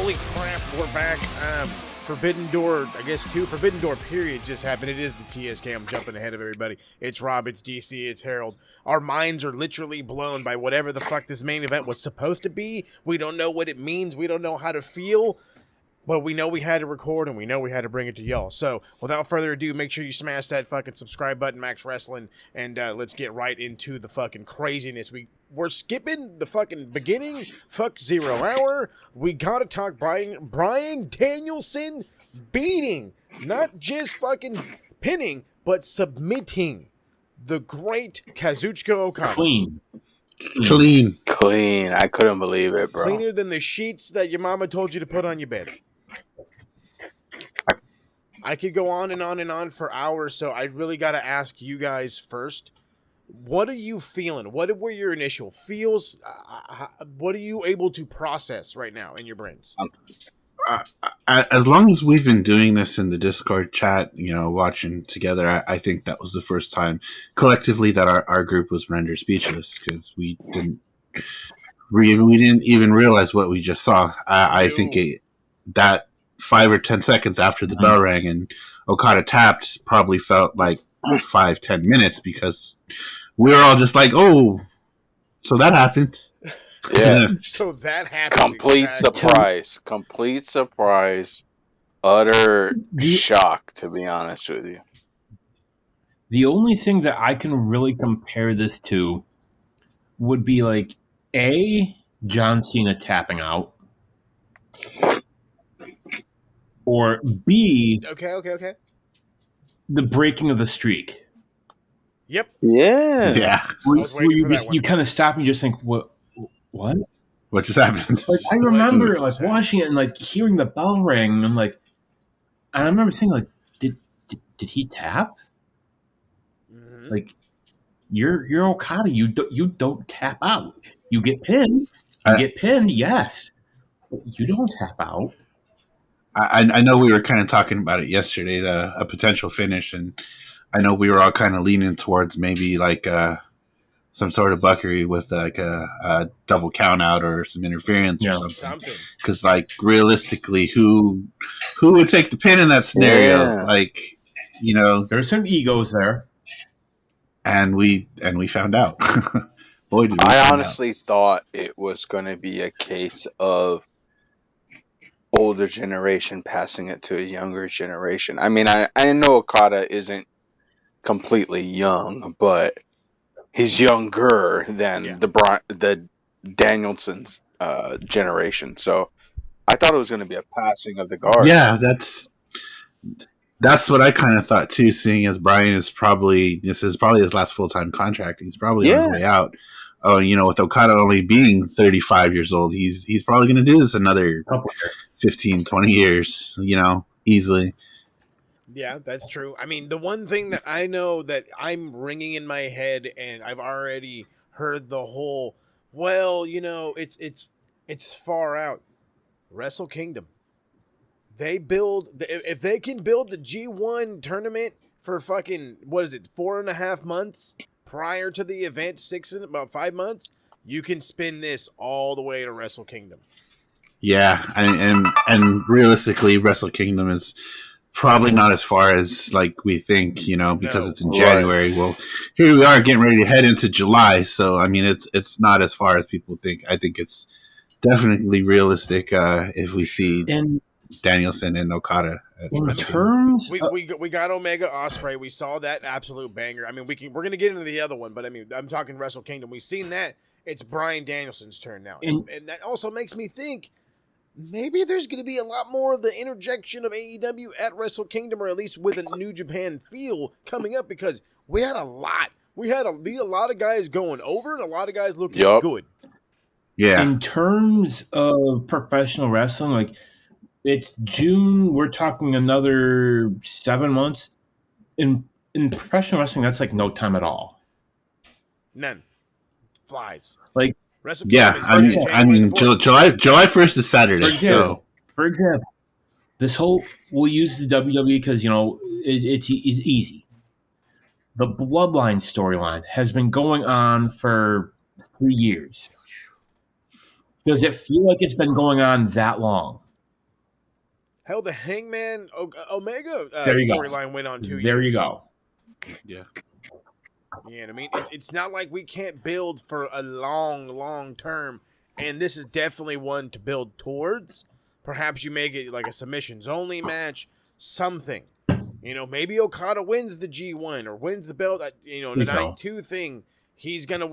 Holy crap, we're back. Forbidden Door, I guess 2 Forbidden Door period just happened. It is the TSK. I'm jumping ahead of everybody. It's Rob, it's DC, it's Harold. Our minds are literally blown by whatever the fuck this main event was supposed to be. We don't know what it means. We don't know how to feel. But we know we had to record and we know we had to bring it to y'all. So without further ado, make sure you smash that fucking subscribe button, Max Wrestling, and let's get right into the fucking craziness. We're skipping the fucking beginning. Fuck 0 hour. We gotta talk Bryan Danielson beating, not just fucking pinning, but submitting the great Kazuchika Okada. Clean. I couldn't believe it, bro. Cleaner than the sheets that your mama told you to put on your bed. I could go on and on and on for hours, so I really got to ask you guys first. What are you feeling? What were your initial feels? What are you able to process right now in your brains? As long as we've been doing this in the Discord chat, watching together, I think that was the first time collectively that our group was rendered speechless because we didn't even realize what we just saw. I think that 5 or 10 seconds after the bell rang and Okada tapped probably felt like 5-10 minutes because we were all just like, oh, so that happened. Yeah. So that happened. Complete surprise. Utter shock, to be honest with you. The only thing that I can really compare this to would be like A, John Cena tapping out, or B, okay, the breaking of the streak. Yep. Yeah. Where you kind of stop and you just think, what? What just happened? Like, I remember watching it and hearing the bell ring, and and I remember saying did he tap? Mm-hmm. You're Okada. You don't tap out. You get pinned. Yes. But you don't tap out. I know we were kind of talking about it yesterday, a potential finish, and I know we were all kind of leaning towards maybe some sort of buckery with a double count out or some interference or something. Because realistically, who would take the pin in that scenario? Yeah. There's some egos there, and we found out. Boy, did we I honestly thought it was going to be a case of older generation passing it to a younger generation. I mean, I know Okada isn't completely young, but he's younger than the Danielson's generation. So I thought it was going to be a passing of the guard. Yeah, that's what I kind of thought too. Seeing as Bryan is probably his last full-time contract, he's probably on his way out. Oh, with Okada only being 35 years old, he's probably going to do this another 15, 20 years, easily. Yeah, that's true. I mean, the one thing that I know that I'm ringing in my head, and I've already heard the whole, it's far out. Wrestle Kingdom. If they can build the G1 tournament for fucking, 4.5 months prior to the event, about 5 months, you can spin this all the way to Wrestle Kingdom. Yeah, and realistically, Wrestle Kingdom is probably not as far as we think, because it's in January. Right. Well, here we are getting ready to head into July, so I mean, it's not as far as people think. I think it's definitely realistic if we see Danielson and Okada. In terms, we got Omega Osprey. We saw that absolute banger. I mean, we're gonna get into the other one, but I mean, I'm talking Wrestle Kingdom. We've seen that. It's Bryan Danielson's turn now, and that also makes me think maybe there's going to be a lot more of the interjection of AEW at Wrestle Kingdom, or at least with a New Japan feel coming up, because we had a lot. We had a lot of guys going over and a lot of guys looking good. Yeah. In terms of professional wrestling, it's June. We're talking another 7 months. In professional wrestling, that's no time at all. None. Flies. I mean, July 1st is Saturday. For example, this whole, we'll use the WWE because it's easy. The Bloodline storyline has been going on for 3 years. Does it feel like it's been going on that long? Hell, the Hangman Omega There you go. storyline went on 2 years. There you go. Yeah. Yeah, I mean, it's not like we can't build for a long term, and this is definitely one to build towards. Perhaps you make it like a submissions only match, something. Maybe Okada wins the G1 or wins the belt. The night 2 thing. He's gonna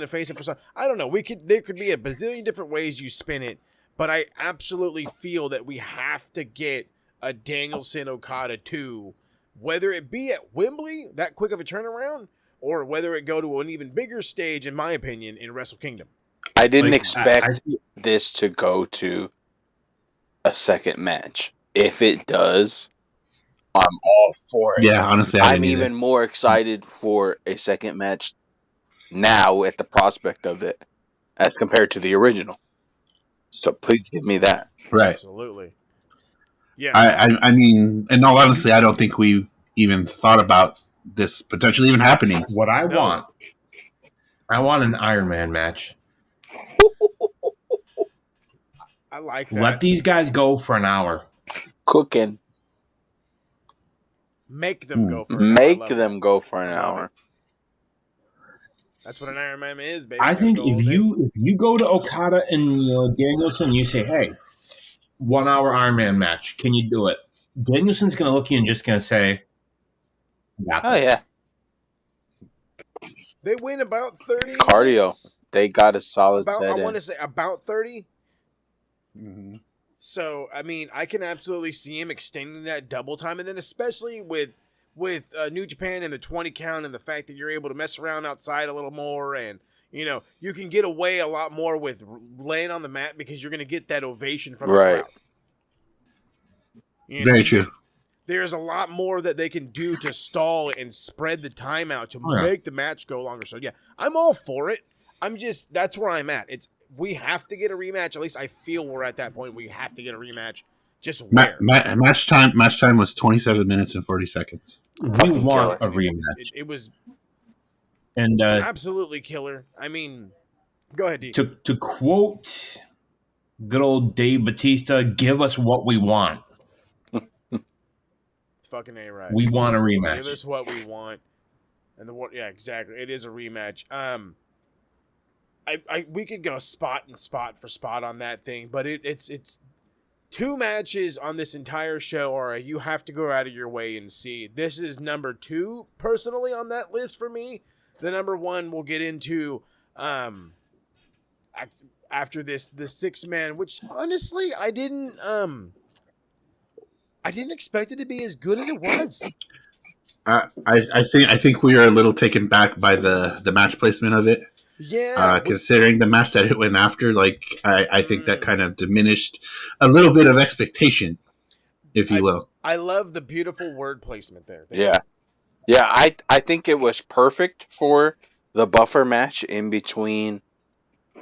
face it for some. I don't know. There could be a bazillion different ways you spin it, but I absolutely feel that we have to get a Danielson Okada 2, whether it be at Wembley, that quick of a turnaround, or whether it go to an even bigger stage, in my opinion, in Wrestle Kingdom. I didn't expect this to go to a second match. If it does, I'm all for it. Yeah, honestly, I'm even more excited for a second match now at the prospect of it as compared to the original. So please give me that. Right. Absolutely. Yeah. I mean, in all honesty, I don't think we even thought about this potentially even happening. What I want an Iron Man match. I like that. Let these guys go for an hour. Cooking. Make them go for an hour. Make them go for an hour. That's what an Iron Man is, baby. I think if you go to Okada and Danielson, you say, "Hey, 1 hour Iron Man match, can you do it?" Danielson's going to look at you and just going to say, "Oh yeah." They win about 30 cardio. Minutes. They got a solid set. I want to say about 30. Mm-hmm. So, I mean, I can absolutely see him extending that double time, and then especially with New Japan and the 20 count and the fact that you're able to mess around outside a little more, and you can get away a lot more with laying on the mat because you're going to get that ovation from the crowd. Very true. There's a lot more that they can do to stall and spread the time out to make the match go longer. So yeah, I'm all for it. That's where I'm at. We have to get a rematch. At least I feel we're at that point. We have to get a rematch. Just where? Match time was 27 minutes and 40 seconds. We want a rematch. It was and absolutely killer. I mean, go ahead, D. To quote good old Dave Bautista, give us what we want. Fucking A right. We want a rematch. Give us what we want. And yeah, exactly. It is a rematch. We could go spot for spot on that thing, but it's 2 matches on this entire show, or you have to go out of your way and see. This is number 2 personally on that list for me. The number 1 we'll get into after the 6-man, which honestly I didn't expect it to be as good as it was. I think we are a little taken back by the match placement of it. Yeah. Considering the match that it went after, I think that kind of diminished a little bit of expectation, if you will. I love the beautiful word placement there. Yeah. I think it was perfect for the buffer match in between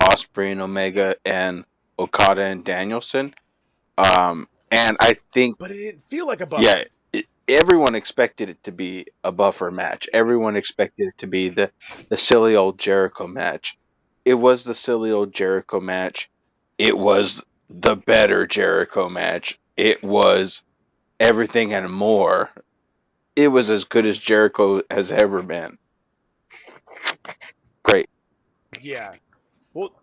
Osprey and Omega and Okada and Danielson. And I think, but it didn't feel like a buffer. Yeah. Everyone expected it to be a buffer match. Everyone expected it to be the silly old Jericho match. It was the silly old Jericho match. It was the better Jericho match. It was everything and more. It was as good as Jericho has ever been. Great. Yeah. Well,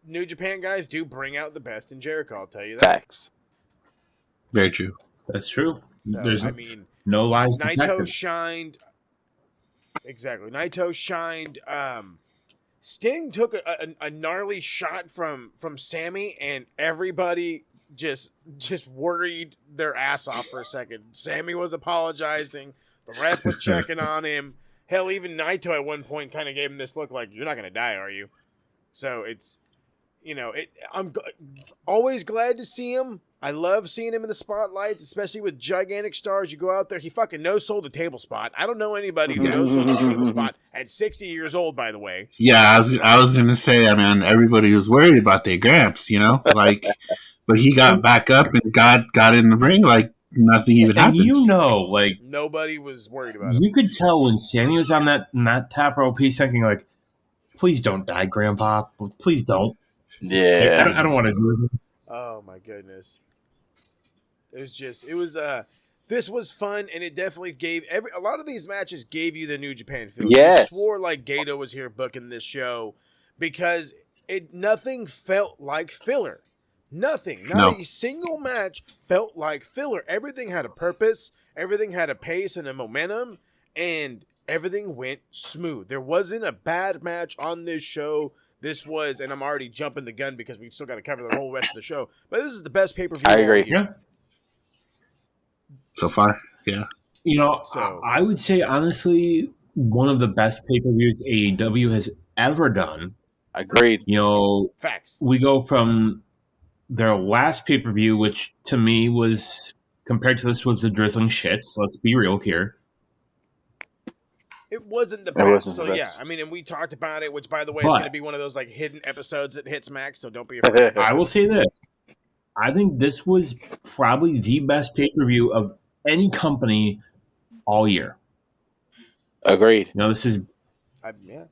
New Japan guys do bring out the best in Jericho, I'll tell you that. Facts. Very true. That's true. So, There's no lies Naito detected. shined. Exactly. Naito shined. Sting took a gnarly shot from Sammy, and everybody just worried their ass off for a second. Sammy was apologizing. The ref was checking on him. Hell, even Naito at one point kind of gave him this look like, "You're not going to die, are you?" So it's, I'm always glad to see him. I love seeing him in the spotlights, especially with gigantic stars. You go out there, he fucking no-sold the table spot. I don't know anybody who no-sold the table spot at 60 years old, by the way. Yeah, I was going to say, I mean, everybody was worried about their Gramps, but he got back up and got in the ring like nothing even happened. Nobody was worried about it. You could tell when Sammy was on that top rope, he's thinking like, please don't die, Grandpa. Please don't. Yeah. I don't want to do it. Oh, my goodness. This was fun, and it definitely gave a lot of these matches gave you the New Japan feel. Yes. You swore like Gato was here booking this show because nothing felt like filler. Nothing, not No. a single match felt like filler. Everything had a purpose, everything had a pace and a momentum, and everything went smooth. There wasn't a bad match on this show. This was, and I'm already jumping the gun because we still got to cover the whole rest of the show, but this is the best pay-per-view I all agree. year. Yeah. So far, yeah. You know, So- I would say honestly, one of the best pay-per-views AEW has ever done. Agreed. You know, Facts. we go from their last pay-per-view, which to me was, compared to this, was the drizzling shits. Let's be real here. It wasn't the It best. wasn't the So yeah, best. I mean, and we talked about it, which by the way is But- going to be one of those like hidden episodes that hits Max. So don't be afraid. I will say this. I think this was probably the best pay-per-view of any company all year. Agreed. You know, this is... Yeah,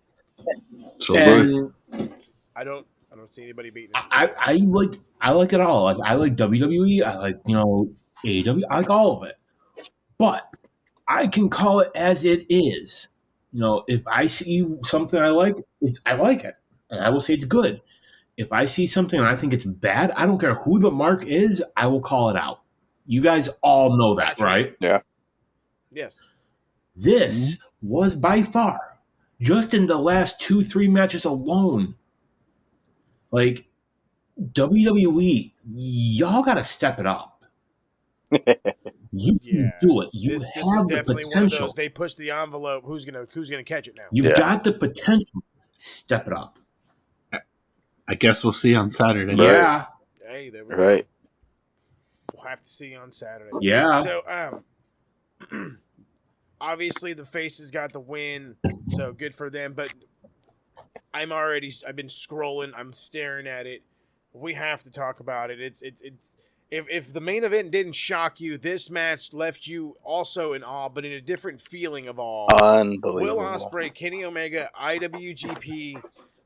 So far. And I don't see anybody beating it. I like it all. Like, I like WWE. I like, you know, AEW. I like all of it. But I can call it as it is. You know, if I see something I like, I like it. And I will say it's good. If I see something and I think it's bad, I don't care who the mark is, I will call it out. You guys all know that, right? Yes. This was by far, just in the last 2-3 matches alone, like, WWE, y'all got to step it up. You can do it. You This was have the definitely one of potential. those. They pushed the envelope. Who's gonna catch it now? You've Yeah. got the potential. Step it up. I guess we'll see on Saturday. Right. Yeah. Hey, there we go. Right. We'll have to see on Saturday. Yeah. So, obviously the Faces got the win, so good for them. But I've been scrolling. I'm staring at it. We have to talk about it. It's if the main event didn't shock you, this match left you also in awe, but in a different feeling of awe. Unbelievable. Will Osprey, Kenny Omega, IWGP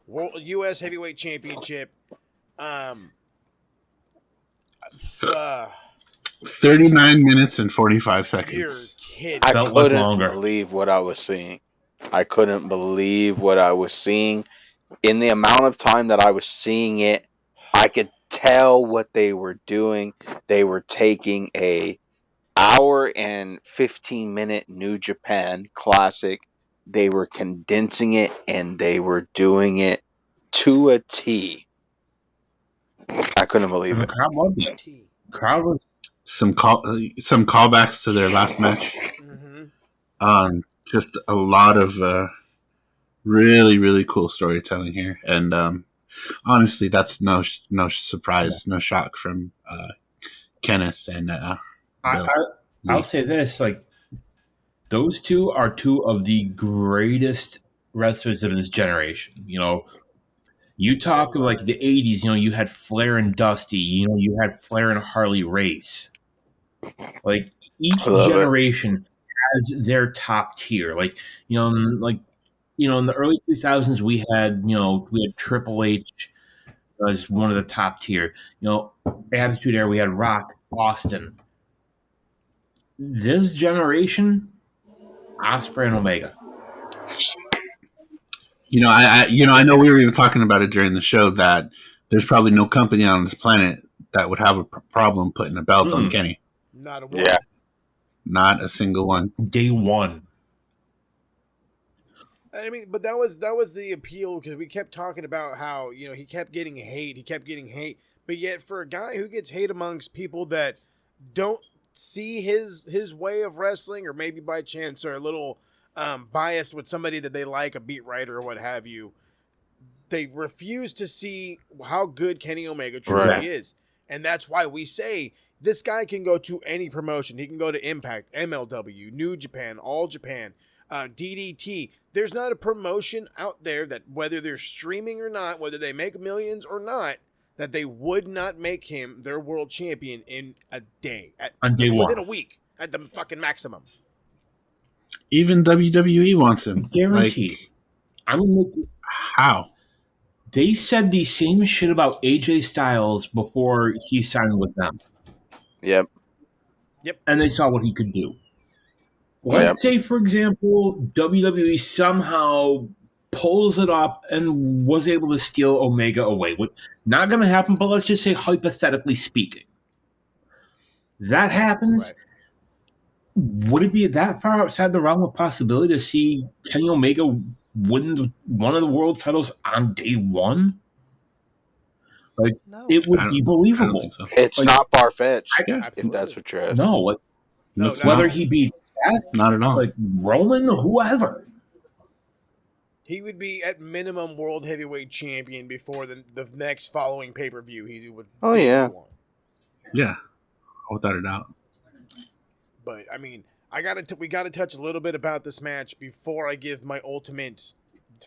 World U.S. Heavyweight Championship. 39 minutes and 45 You're seconds. kidding. I Felt like couldn't longer. believe what I was seeing. I couldn't believe what I was seeing. In the amount of time that I was seeing it, I could tell what they were doing. They were taking a hour and 15-minute New Japan classic. They were condensing it, and they were doing it to a T. I couldn't believe And the it. crowd loved it. Crowd was... Some callbacks to their last match. Mm-hmm. Just a lot of really, really cool storytelling here. And honestly, that's no surprise, no shock from Kenneth and Bill. I'll say this, like, those two are two of the greatest wrestlers of this generation. You know, you talk of like the 80s, you know, you had Flair and Dusty, you know, you had Flair and Harley Race. Like, each generation has their top tier. Like, you know, in the early 2000s, we had Triple H as one of the top tier. You know, Attitude Era, we had Rock, Austin. This generation, Osprey and Omega. I know we were even talking about it during the show that there's probably no company on this planet that would have a problem putting a belt on Kenny. Not a one. Yeah. Not a single one. Day one. I mean, but that was the appeal because we kept talking about how he kept getting hate, but yet for a guy who gets hate amongst people that don't see his way of wrestling, or maybe by chance are a little biased with somebody that they like, a beat writer or what have you, they refuse to see how good Kenny Omega truly is, and that's why we say this guy can go to any promotion. He can go to Impact, MLW, New Japan, All Japan, DDT. There's not a promotion out there that, whether they're streaming or not, whether they make millions or not, that they would not make him their world champion in a day. On day one. Within a week, at the fucking maximum. Even WWE wants him. Guaranteed. Like, I'm gonna make this. How? They said the same shit about AJ Styles before he signed with them. Yep. Yep. And they saw what he could do. Let's say, for example, WWE somehow pulls it up and was able to steal Omega away. Not going to happen, but let's just say hypothetically speaking. That happens. Right. Would it be that far outside the realm of possibility to see Kenny Omega win one of the world titles on day one? Like, it would be believable. I don't think so. It's not far-fetched, yeah, if that's what you're asking. No, whether he beats Seth, not at all. Like Roman, whoever. He would be at minimum world heavyweight champion before the next following pay-per-view. He would. Oh yeah. Yeah, without a doubt. But I mean, we gotta touch a little bit about this match before I give my ultimate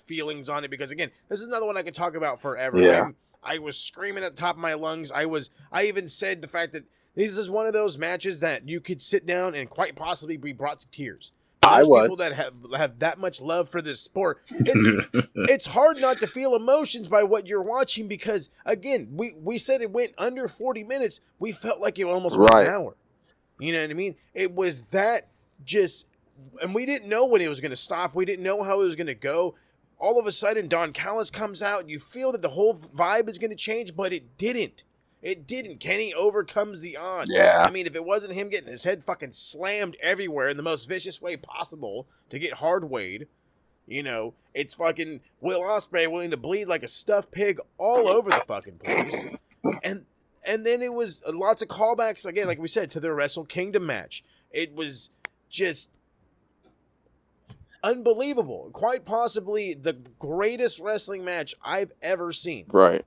feelings on it, because again, this is another one I could talk about forever. Yeah. I was screaming at the top of my lungs. I even said the fact that this is one of those matches that you could sit down and quite possibly be brought to tears. People that have that much love for this sport, it's hard not to feel emotions by what you're watching, because again, we said it went under 40 minutes. We felt like it almost went an hour. You know what I mean? It was that just, and we didn't know when it was going to stop. We didn't know how it was going to go. All of a sudden, Don Callis comes out, and you feel that the whole vibe is going to change, but it didn't. It didn't. Kenny overcomes the odds. Yeah. I mean, if it wasn't him getting his head fucking slammed everywhere in the most vicious way possible to get hard weighed, it's fucking Will Osprey willing to bleed like a stuffed pig all over the fucking place. And then it was lots of callbacks, again, like we said, to the Wrestle Kingdom match. It was just unbelievable. Quite possibly the greatest wrestling match I've ever seen. Right.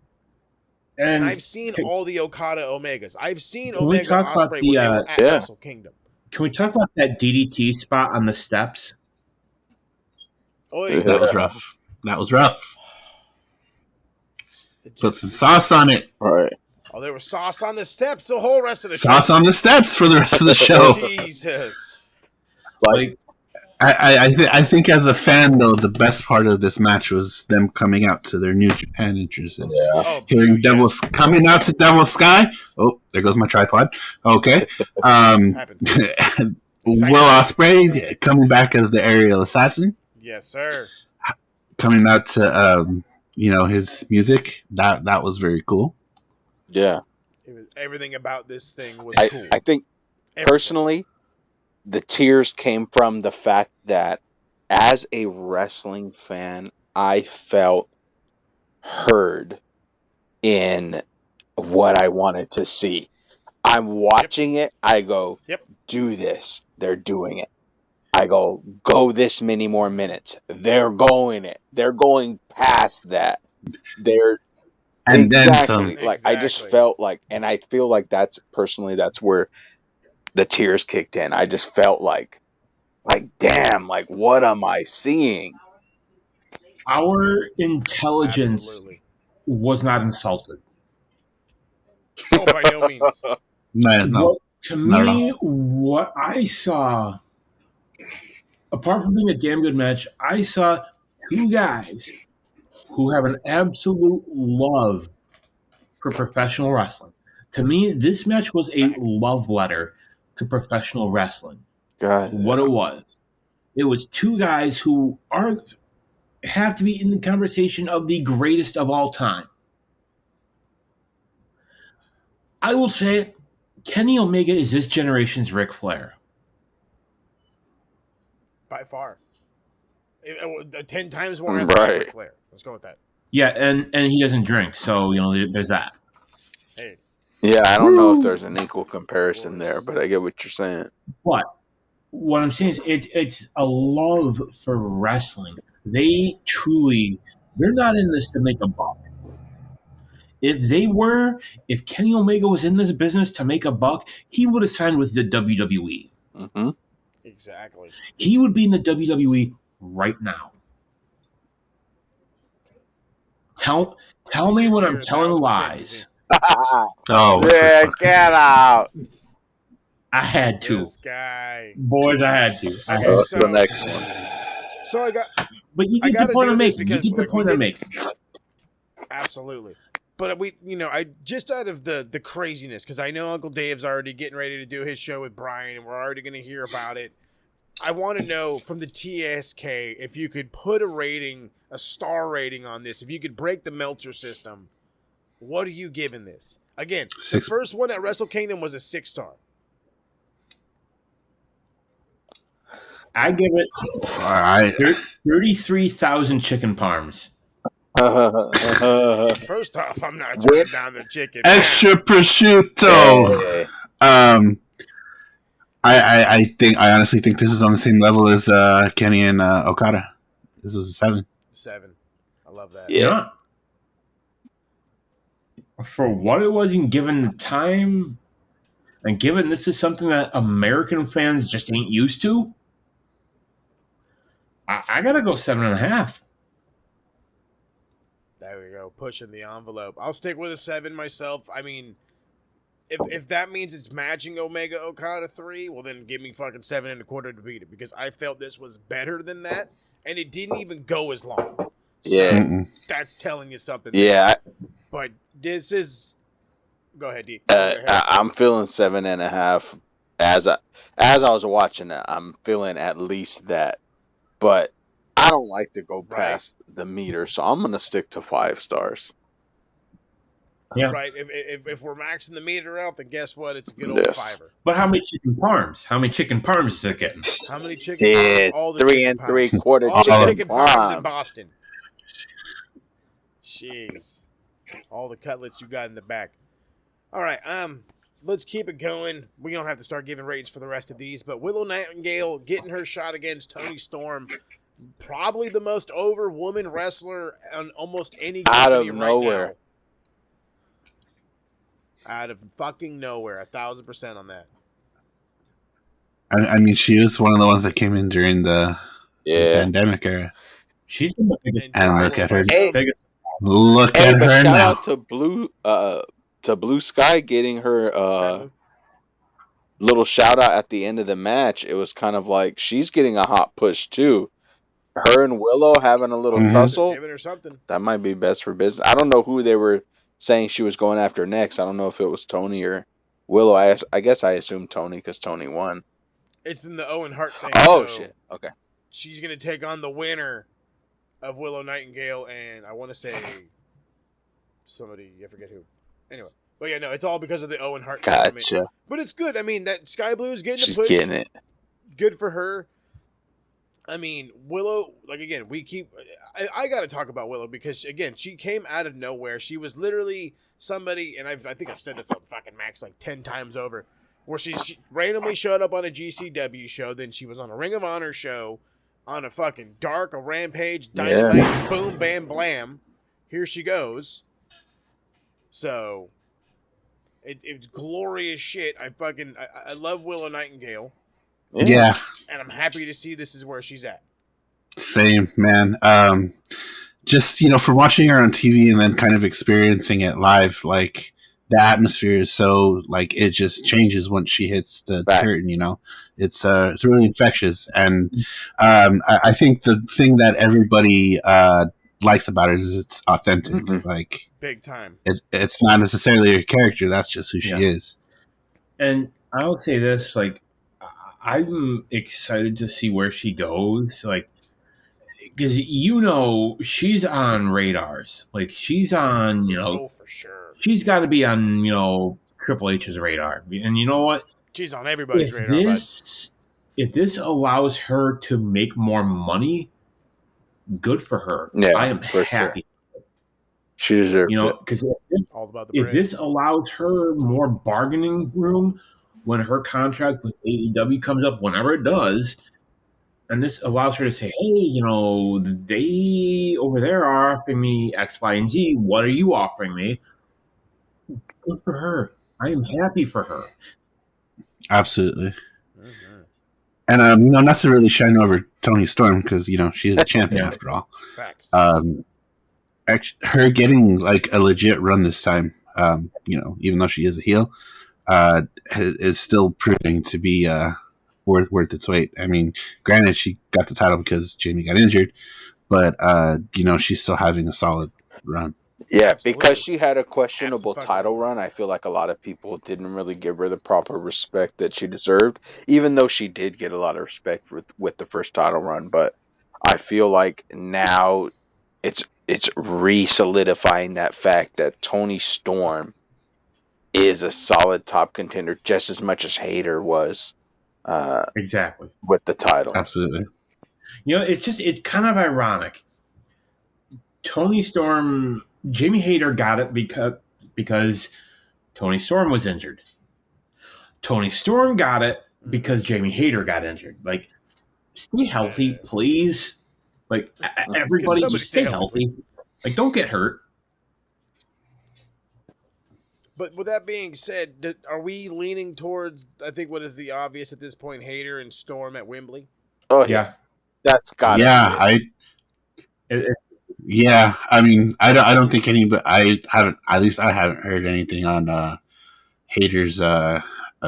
And I've seen all the Okada Omegas. I've seen Omega Osprey when they were at Wrestle Kingdom. Can we talk about that DDT spot on the steps? Oh, yeah. That was rough. Put some sauce on it. Right. Oh, there was sauce on the steps the whole rest of the show. Sauce on the steps for the rest of the show. Jesus. Like, I think as a fan, though, the best part of this match was them coming out to their New Japan entrances. Yeah. Hearing Devil's coming out to Devil Sky. Oh, there goes my tripod. Okay. Will Osprey coming back as the aerial assassin. Yes, sir. Coming out to his music. That was very cool. Yeah. Everything about this thing was cool. I think personally, the tears came from the fact that as a wrestling fan, I felt heard in what I wanted to see. I'm watching it. I go, do this. They're doing it. I go this many more minutes. They're going it. They're going past that. They're and then some. Like, I just felt like, and I feel like that's where the tears kicked in. I just felt like damn, like what am I seeing? Our intelligence was not insulted. Oh, by no means. No. To me, what I saw, apart from being a damn good match, I saw two guys who have an absolute love for professional wrestling. To me, this match was a love letter to professional wrestling. God. What it was. It was two guys who have to be in the conversation of the greatest of all time. I will say, Kenny Omega is this generation's Ric Flair. By far. 10 times more athletic Ric Flair. Let's go with that. Yeah, and he doesn't drink, so there's that. Hey. Yeah, I don't know if there's an equal comparison there, but I get what you're saying. But what I'm saying is it's a love for wrestling. They're not in this to make a buck. If Kenny Omega was in this business to make a buck, he would have signed with the WWE. Mm-hmm. Exactly. He would be in the WWE right now. Tell me when I'm telling lies. Oh, yeah, get out. I had to. This guy. Boys, I had to. The next one. So I got. But you get the point I'm making. You get the point I'm making. Absolutely. But I just out of the craziness, because I know Uncle Dave's already getting ready to do his show with Brian, and we're already going to hear about it. I want to know from the TSK if you could put a star rating on this, if you could break the Meltzer system. What are you giving this? Again, the first one at Wrestle Kingdom was a 6-star. I give it 33,000 chicken parms. First off, I'm not turning down the chicken. Extra prosciutto. I honestly think this is on the same level as Kenny and Okada. This was a 7. 7. I love that. Yeah. For what it was, and given the time, and given this is something that American fans just ain't used to, I gotta go 7.5. There we go, pushing the envelope. I'll stick with a 7 myself. I mean, if that means it's matching Omega Okada 3, well then give me fucking 7.25 to beat it, because I felt this was better than that, and it didn't even go as long. Yeah, that's telling you something. Yeah, but this is. Go ahead, D. I'm feeling 7.5. As I was watching it, I'm feeling at least that. But I don't like to go past the meter, so I'm gonna stick to 5 stars. Yeah. Right. If we're maxing the meter out, then guess what? It's a good old 5. But how many chicken parms? How many chicken parms is it getting? How many chicken parms? All the 3 3/4 all the chicken parms parms in Boston. Jeez. All the cutlets you got in the back. All right, let's keep it going. We don't have to start giving ratings for the rest of these, but Willow Nightingale getting her shot against Toni Storm, probably the most over woman wrestler on almost any out of right nowhere. Now. Out of fucking nowhere, 1,000% on that. I mean, she was one of the ones that came in during the pandemic era. She's been the biggest. And look at her. Biggest. Look at her shout now. Out to Blue Sky getting her little shout out at the end of the match. It was kind of like she's getting a hot push too. Her and Willow having a little tussle. Giving her something. That might be best for business. I don't know who they were saying she was going after next. I don't know if it was Toni or Willow. I guess I assumed Toni because Toni won. It's in the Owen Hart thing. Oh, so shit. Okay. She's going to take on the winner of Willow Nightingale, and I want to say somebody, I forget who. Anyway. But yeah, no, it's all because of the Owen Hart tournament. Gotcha. But it's good. I mean, that Sky Blue is getting She's a push. getting it. Good for her. I mean, Willow, like, again, I got to talk about Willow because, again, she came out of nowhere. She was literally somebody, and I think I've said this on fucking Max like 10 times over, where she randomly showed up on a GCW show, then she was on a Ring of Honor show, on a fucking Dark, a Rampage, Dynamite, boom, bam, blam. Here she goes. So, it's glorious shit. I love Willow Nightingale. Yeah. And I'm happy to see this is where she's at. Same, man. Just, from watching her on TV and then kind of experiencing it live, like, the atmosphere is so, like, it just changes once she hits the curtain, It's really infectious. And I think the thing that everybody likes about it is it's authentic. Mm-hmm. Like, big time. It's not necessarily a character. That's just who she is. And I'll say this, like, I'm excited to see where she goes, like, because she's on radars. Like, she's on, oh, for sure. She's got to be on, Triple H's radar. And you know what? She's on everybody's radar. If this allows her to make more money, good for her. Yeah, I am happy. Sure. She deserves it. Because if this allows her more bargaining room when her contract with AEW comes up, whenever it does, and this allows her to say, hey, they over there are offering me X, Y, and Z. What are you offering me? Good for her. I am happy for her. Absolutely. Mm-hmm. And, not to really shine over Toni Storm because, she is a champion after all. Facts. Her getting, like, a legit run this time, even though she is a heel, is still proving to be worth its weight. I mean, granted, she got the title because Jamie got injured, but she's still having a solid run. Yeah, because Absolutely. she had a questionable title Abso-fucking-lutely. run, I feel like a lot of people didn't really give her the proper respect that she deserved, even though she did get a lot of respect with the first title run. But I feel like now it's re-solidifying that fact that Toni Storm is a solid top contender just as much as Hayter was Exactly. with the title. Absolutely. It's kind of ironic. Toni Storm, Jamie Hayter got it because Toni Storm was injured. Toni Storm got it because Jamie Hayter got injured. Like, stay healthy, please. Like, Can everybody, somebody just stay stay healthy. Like, don't get hurt. But with that being said, are we leaning towards, I think, what is the obvious at this point, Hayter and Storm at Wembley? Oh yeah, Yeah, that's gotta be Yeah, it. it's yeah. I mean, I don't think any, but I haven't. At least I haven't heard anything on Hater's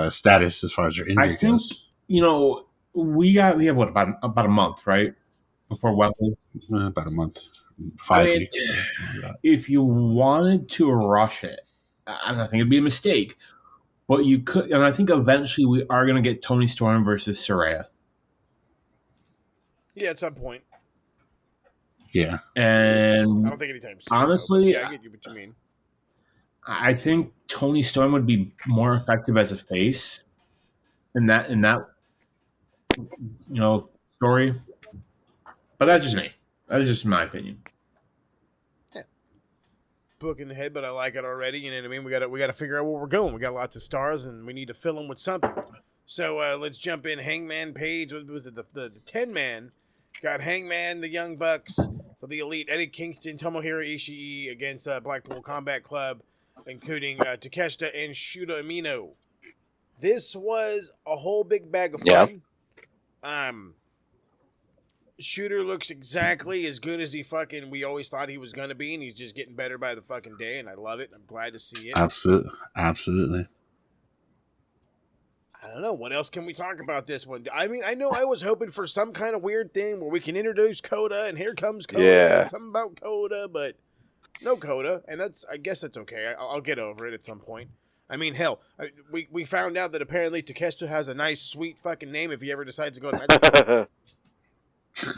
status as far as her I injury think goes. we have what about a month, right, before Wembley. About a month, I 5 weeks. mean, Something like that. if you wanted to rush it, I don't think it'd be a mistake. But you could, and I think eventually we are going to get Toni Storm versus Saraya. Yeah, at some point. Yeah. I And don't think anytime soon. honestly, though, but yeah, I get you what you mean. I think Toni Storm would be more effective as a face in that story. But that's just me. That's just my opinion. Book in the head, but I like it already. You know what I mean? We got to figure out where we're going. We got lots of stars, and we need to fill them with something. So let's jump in. Hangman Page was it the 10-man. Got Hangman, the Young Bucks, so the Elite, Eddie Kingston, Tomohiro Ishii against Blackpool Combat Club, including Takeshita and Shuta Amino. This was a whole big bag of Yeah. fun. Shooter looks exactly as good as we always thought he was gonna be, and he's just getting better by the fucking day, and I love it. I'm glad to see it. Absolutely. I don't know what else can we talk about this one. I mean, I know I was hoping for some kind of weird thing where we can introduce Coda, and here comes Coda, Yeah. and something about Coda, but no Coda, and I guess that's okay. I'll get over it at some point. I mean, hell, we found out that apparently Takeshita has a nice, sweet fucking name if he ever decides to go to Mexico.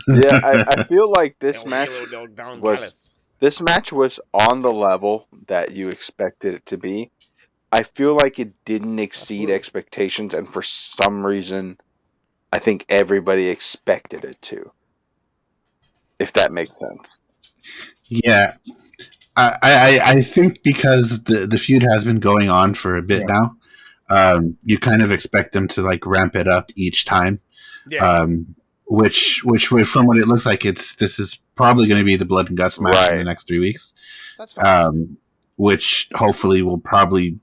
Yeah, I feel like this El match Cielo del Don was Callis. this match was on the level that you expected it to be. I feel like it didn't exceed Absolutely. expectations, and for some reason, I think everybody expected it to. If that makes sense. Yeah. I think because the feud has been going on for a bit now, you kind of expect them to like ramp it up each time. Yeah. Which from what it looks like, this is probably going to be the blood and guts match in the Right. next 3 weeks. That's fine. Which hopefully will probably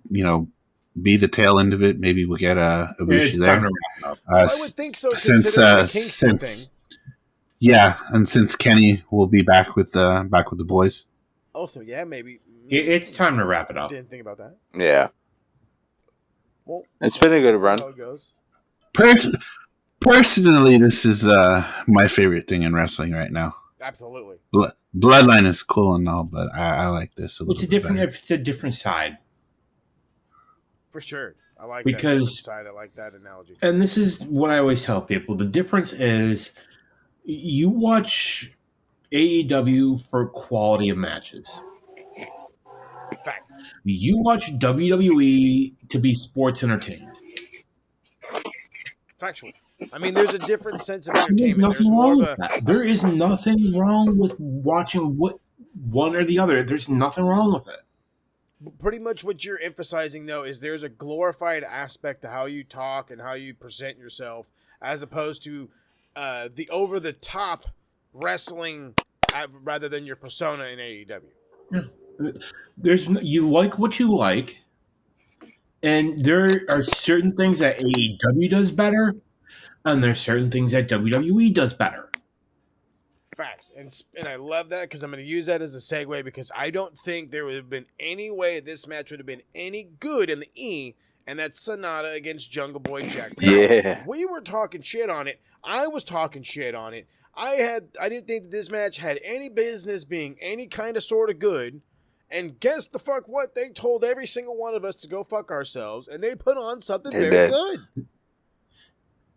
be the tail end of it. Maybe we'll get a Ibushi It's there. time to wrap up. I would think so, Since considering the Kingston thing. yeah, and since Kenny will be back with the boys. Also, yeah, maybe. It's time to wrap it up. Didn't think about that. Yeah. Well, It's been a good that's run. how it goes. Personally, this is my favorite thing in wrestling right now. Absolutely. Bloodline is cool and all, but I like this a little bit better. It's a different side. For sure. I like Because- that different side. I like that analogy. And this is what I always tell people. The difference is you watch AEW for quality of matches. Fact. You watch WWE to be sports entertained. Factual. I mean, there's a different sense of There's entertainment. There's nothing more wrong of with a. that. There is nothing wrong with watching one or the other. There's nothing wrong with it. Pretty much what you're emphasizing, though, is there's a glorified aspect to how you talk and how you present yourself, as opposed to the over-the-top wrestling rather than your persona in AEW. You like what you like, and there are certain things that AEW does better, and there's certain things that WWE does better. Facts. And I love that because I'm going to use that as a segue because I don't think there would have been any way this match would have been any good in the E, and that's Sonata against Jungle Boy Jack Powell. Yeah. We were talking shit on it. I was talking shit on it. I didn't think that this match had any business being any kind of sort of good, And guess the fuck what? They told every single one of us to go fuck ourselves, and they put on something They very did. good.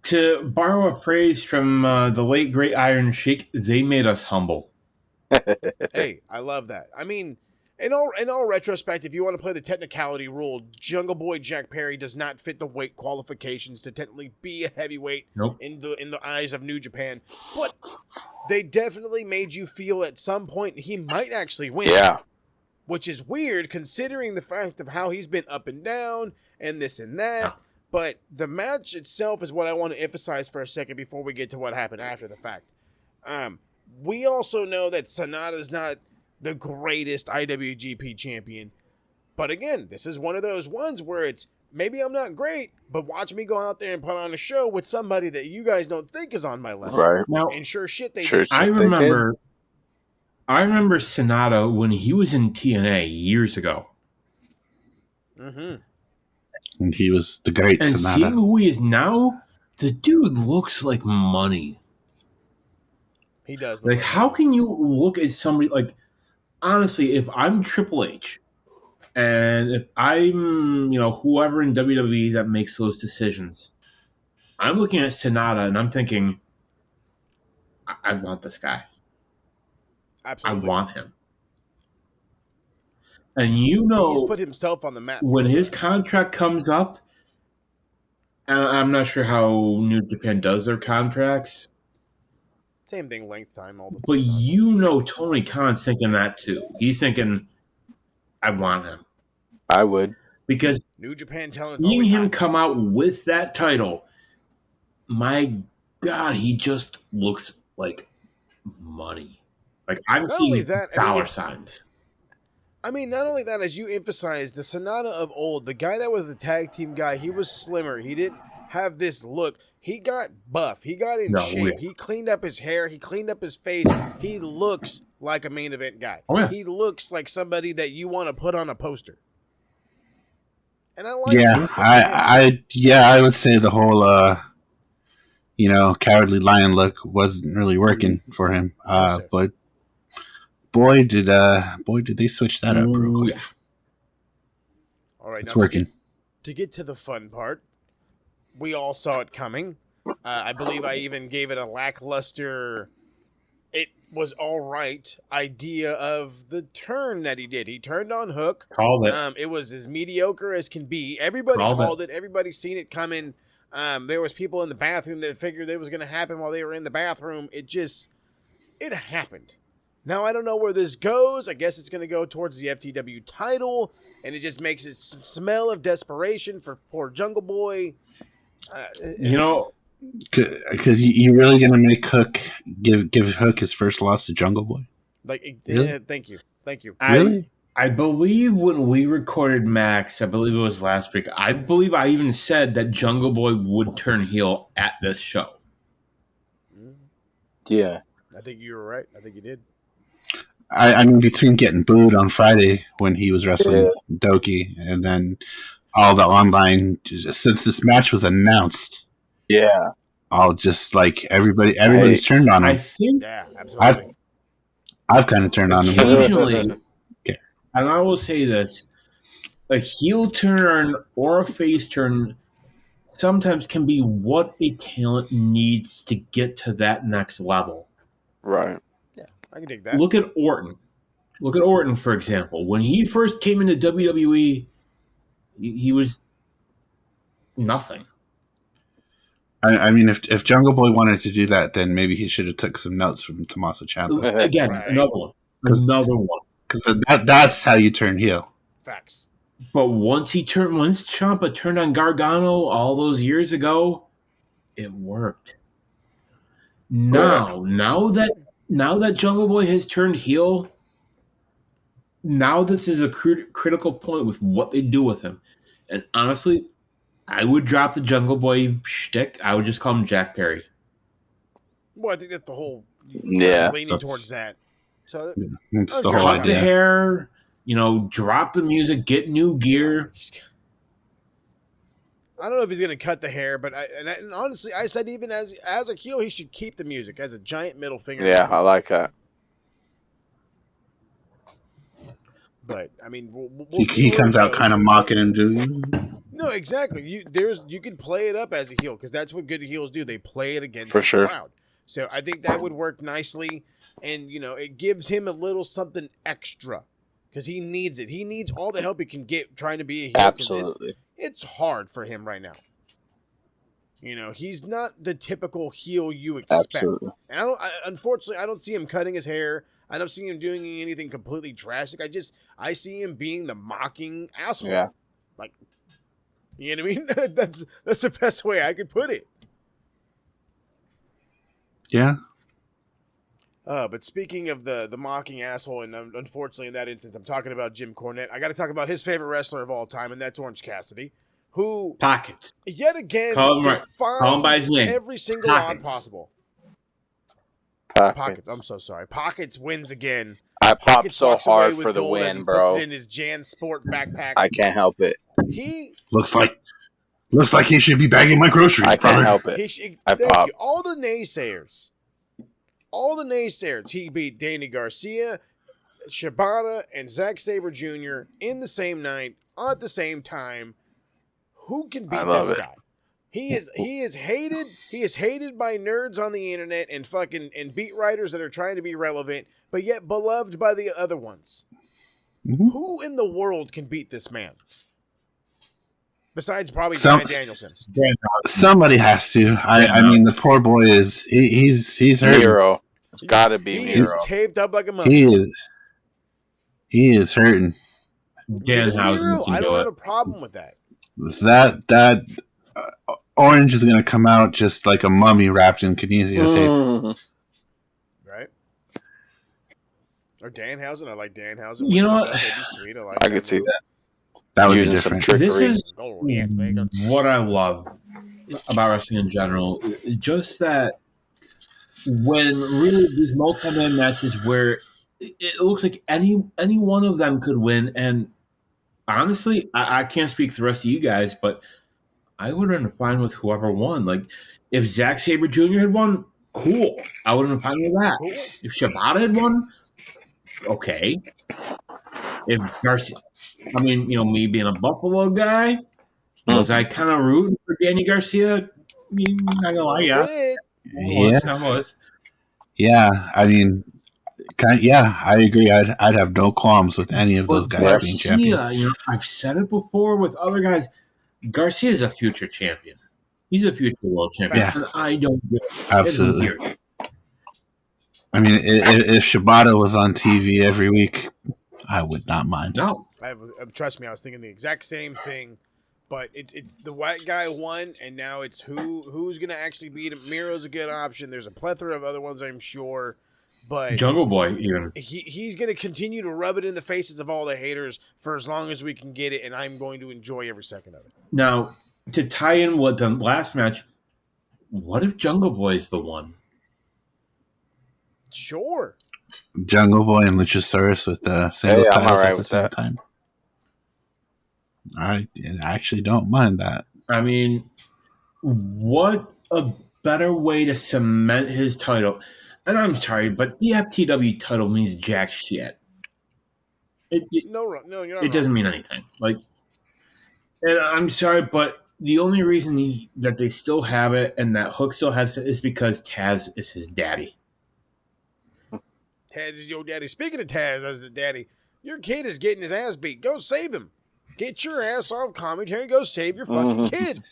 To borrow a phrase from the late great Iron Sheik, they made us humble. Hey, I love that. I mean, in all retrospect, if you want to play the technicality rule, Jungle Boy Jack Perry does not fit the weight qualifications to technically be a heavyweight Nope. in the eyes of New Japan, but they definitely made you feel at some point he might actually win. Yeah. Which is weird considering the fact of how he's been up and down and this and that. Yeah. But the match itself is what I want to emphasize for a second before we get to what happened after the fact. We also know that Sonata's not the greatest IWGP champion. But again, this is one of those ones where it's, maybe I'm not great, but watch me go out there and put on a show with somebody that you guys don't think is on my level. Right. Now, And sure shit they Sure did. shit I they remember Sonata when he was in TNA years ago. Mm-hmm. And he was the great And Sonata. seeing who he is now, the dude looks like money. He does. Look Like, how can you look at somebody like, honestly, if I'm Triple H and if I'm, whoever in WWE that makes those decisions, I'm looking at Sonata and I'm thinking, I want this guy. Absolutely. I want him. And he's put himself on the map. when his contract comes up, and I'm not sure how New Japan does their contracts, Same thing, length time, all the time. but Tony Khan's thinking that too. He's thinking, I want him. I would. Because New Japan talent. seeing him come out with that title, my God, he just looks like money. Like, I'm Not seeing only that, dollar signs. I mean, not only that, as you emphasized, the Sonata of old, the guy that was the tag team guy, he was slimmer. He didn't have this look. He got buff. He got in shape. Yeah. He cleaned up his hair. He cleaned up his face. He looks like a main event guy. Oh, yeah. He looks like somebody that you want to put on a poster. And I like that. I would say the whole cowardly lion look wasn't really working for him. But boy did they switch that up real quick. Yeah. All right, it's now working. To get to the fun part, we all saw it coming. I believe I even gave it a lackluster, it was all right idea of the turn that he did. He turned on Hook. Called it. It was as mediocre as can be. Everybody called it. Everybody's seen it coming. There was people in the bathroom that figured it was going to happen while they were in the bathroom. It happened. Now, I don't know where this goes. I guess it's going to go towards the FTW title, and it just makes it smell of desperation for poor Jungle Boy. Because you really going to make Hook give Hook his first loss to Jungle Boy? Really? Thank you. Really? I believe when we recorded Max, I believe it was last week, I believe I even said that Jungle Boy would turn heel at this show. Yeah. I think you were right. I think you did. I mean, between getting booed on Friday when he was wrestling Doki, and then all the online, since this match was announced, all just like everybody's turned on him. I think, absolutely. I've kind of turned on him. Occasionally, and I will say this, a heel turn or a face turn sometimes can be what a talent needs to get to that next level. Right. I can dig that. Look at Orton. Look at Orton, for example. When he first came into WWE, he was nothing. I mean, if Jungle Boy wanted to do that, then maybe he should have took some notes from Tommaso Ciampa. Again, another one. Because that's how you turn heel. Facts. But once Ciampa turned on Gargano all those years ago, it worked. Now that Jungle Boy has turned heel, now this is a critical point with what they do with him. And honestly, I would drop the Jungle Boy shtick. I would just call him Jack Perry. Well, I think that's the whole leaning towards that. So it's the whole cut idea. The hair, drop the music, get new gear. I don't know if he's going to cut the hair, but and honestly, I said even as a heel, he should keep the music as a giant middle finger. Yeah, I like that. But I mean, we'll see He where comes it out goes. kind of mocking him, dude. No, exactly. You can play it up as a heel because that's what good heels do. They play it against For the sure. crowd. So I think that would work nicely, and it gives him a little something extra because he needs it. He needs all the help he can get trying to be a heel. Absolutely. It's hard for him right now. He's not the typical heel you expect. Absolutely. And unfortunately, I don't see him cutting his hair. I don't see him doing anything completely drastic. I see him being the mocking asshole. Yeah. Like, you know what I mean? That's the best way I could put it. Yeah. But speaking of the mocking asshole, and unfortunately in that instance, I'm talking about Jim Cornette. I got to talk about his favorite wrestler of all time, and that's Orange Cassidy, who Pockets. yet again Call him by his defies name. every single odd Pockets. possible. Pockets. Pockets. I'm so sorry. Pockets wins again. I popped Pockets so walks away hard with for the gold as he win, puts bro. it in his Jan Sport backpack. I can't help it. He Looks like he should be bagging my groceries. I can't help it. thank you. All the naysayers. He beat Danny Garcia, Shibata, and Zack Sabre Jr. in the same night at the same time. Who can beat this guy? He is hated. He is hated by nerds on the internet and beat writers that are trying to be relevant, but yet beloved by the other ones. Mm-hmm. Who in the world can beat this man? Besides probably Bryan Danielson. Somebody has to. I mean, the poor boy he's hurting. Miro. It's got to be He is Miro. taped up like a mummy. He is hurting. Danhausen can I do don't it. have a problem with that. That Orange is going to come out just like a mummy wrapped in kinesio tape. Right? Or Danhausen. I like Danhausen. You know what? That'd be sweet. I could see that. That would be Using some different. trickery. This is yes, baby. what I love about wrestling in general. Just that when really these multi-man matches where it looks like any one of them could win, and honestly, I can't speak for the rest of you guys, but I would have been fine with whoever won. Like, if Zack Sabre Jr. had won, cool. I would have been fine with that. Cool. If Shibata had won, okay. If Garcia, I mean, me being a Buffalo guy, was I kind of rooting for Danny Garcia? Not gonna lie, yeah. I was. Yeah, I mean, I agree. I'd have no qualms with any of those guys being champion. I've said it before with other guys. Garcia is a future champion. He's a future world champion. Yeah. And I don't get it. Absolutely. I mean, if Shibata was on TV every week, I would not mind. No. Trust me, I was thinking the exact same thing. But it's the white guy won, and now it's who's going to actually beat him. Miro's a good option. There's a plethora of other ones, I'm sure. But Jungle Boy, even. He's going to continue to rub it in the faces of all the haters for as long as we can get it, and I'm going to enjoy every second of it. Now, to tie in with the last match, what if Jungle Boy is the one? Sure. Jungle Boy and Luchasaurus with the singles titles at the same time. I actually don't mind that. I mean, what a better way to cement his title. And I'm sorry, but the FTW title means jack shit. No, you're not. It doesn't mean anything. And I'm sorry, but the only reason that they still have it and that Hook still has it is because Taz is his daddy. Taz is your daddy. Speaking of Taz as the daddy, your kid is getting his ass beat. Go save him. Get your ass off commentary and go save your fucking kid.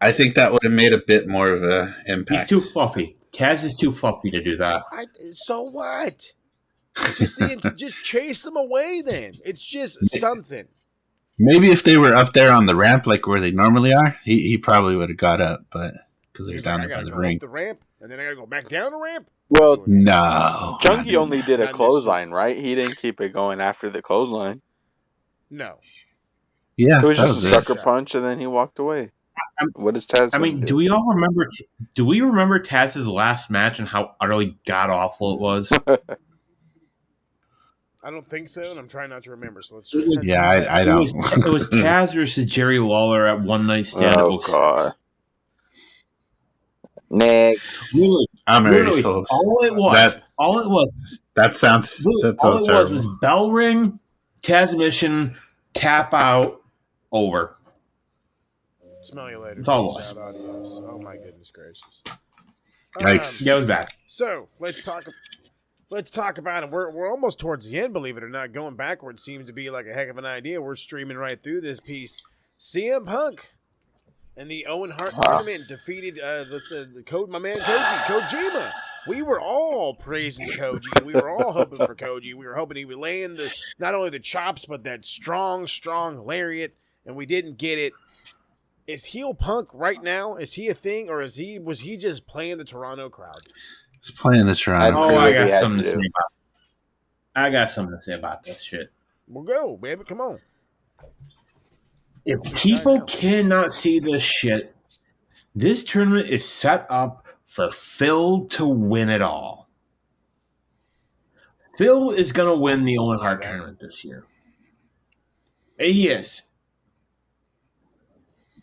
I think that would have made a bit more of an impact. He's too fluffy. Taz is too fluffy to do that. So what? Just chase him away then. It's just something. Maybe if they were up there on the ramp like where they normally are, he probably would have got up, but because they're down there by the ring. Up the ramp, and then I got to go back down the ramp? Well, no. Junkie only did a clothesline, right? He didn't keep it going after the clothesline. No. Yeah, it was just a sucker punch, and then he walked away. What does Taz? I mean, do we all remember? Do we remember Taz's last match and how utterly god awful it was? I don't think so, and I'm trying not to remember. So let's. I don't. It was Taz versus Jerry Lawler at One Night Stand. Oh God. Next. Really, I'm already sold. All it was. That sounds. That's all so it terrible. was bell ring, Taz mission, tap out, over. Smell you later. That's all it Peace was. out. Adios. Oh my goodness gracious. Yikes. Yeah, it was bad. So let's talk about it. We're almost towards the end, believe it or not. Going backward seems to be like a heck of an idea. We're streaming right through this piece. CM Punk and the Owen Hart tournament defeated my man Kojima. We were all praising Koji. We were all hoping for Koji. We were hoping he would land not only the chops but that strong lariat, and we didn't get it. Is heel Punk right now? Is he a thing, or was he just playing the Toronto crowd? He's playing the Toronto. Oh, I got had something to to say do. about. I got something to say about this shit. We'll go, baby. Come on. If people cannot see this shit, this tournament is set up for Phil to win it all. Phil is going to win the Owen Hart tournament this year. He is.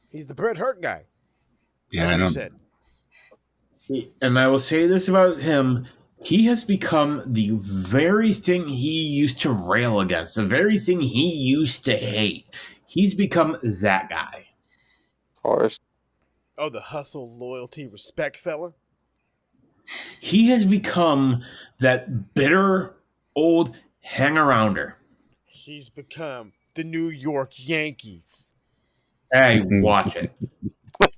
He's the Bret Hart guy. Yeah, That's I what don't. he said. And I will say this about him. He has become the very thing he used to rail against, the very thing he used to hate. He's become that guy. Of course. Oh, the hustle, loyalty, respect fella. He has become that bitter old hang-arounder. He's become the New York Yankees. Hey, watch it.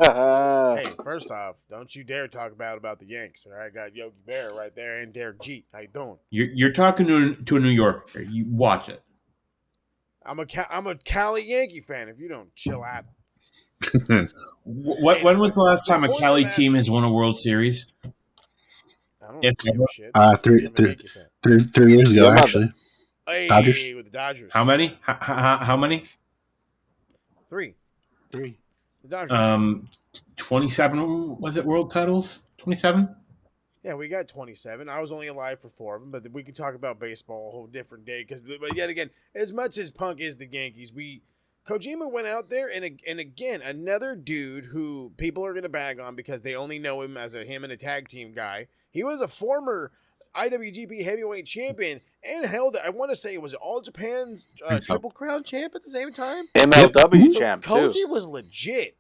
Hey, first off, don't you dare talk about the Yanks. All right, got Yogi Berra right there and Derek Jeet. How you doing? You're talking to a New Yorker. You watch it. I'm a Cali Yankee fan. If you don't chill out. When was the last time a Cali team has won a World Series? I don't give a shit. 3 years ago, actually. Hey, Dodgers? with the Dodgers. How many? How many? 3. The Dodgers. 27 was it world titles? 27? Yeah, we got 27. I was only alive for 4 of them, but we can talk about baseball a whole different day. But yet again, as much as Punk is the Yankees, Kojima went out there and again another dude who people are gonna bag on because they only know him as him and a tag team guy. He was a former IWGP Heavyweight Champion and held, I want to say, it was All Japan's Triple Crown champ at the same time. MLW champ too. Koji was legit.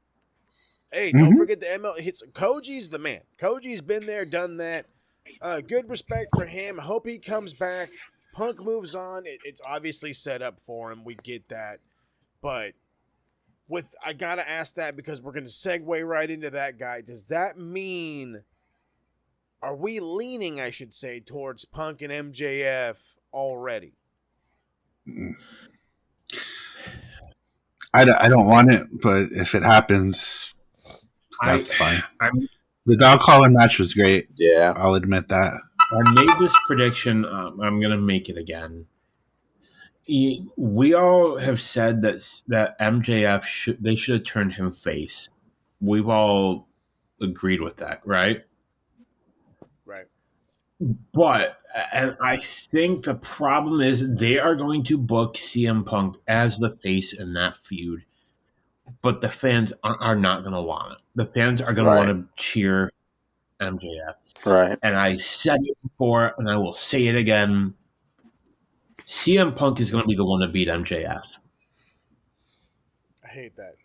Hey, don't forget the ML hits. Koji's the man. Koji's been there, done that. Good respect for him. Hope he comes back. Punk moves on. It's obviously set up for him. We get that. But I gotta ask that because we're gonna segue right into that guy. Does that mean, are we leaning, I should say, towards Punk and MJF already? I don't want it, but if it happens, that's fine. The dog collar match was great. Yeah, I'll admit that. I made this prediction. I'm going to make it again. We all have said that MJF should have turned him face. We've all agreed with that, right? Right. But, and I think the problem is they are going to book CM Punk as the face in that feud. But the fans are not going to want it. The fans are going to want to cheer MJF. Right. And I said it before, and I will say it again. CM Punk is going to be the one to beat MJF. I hate that.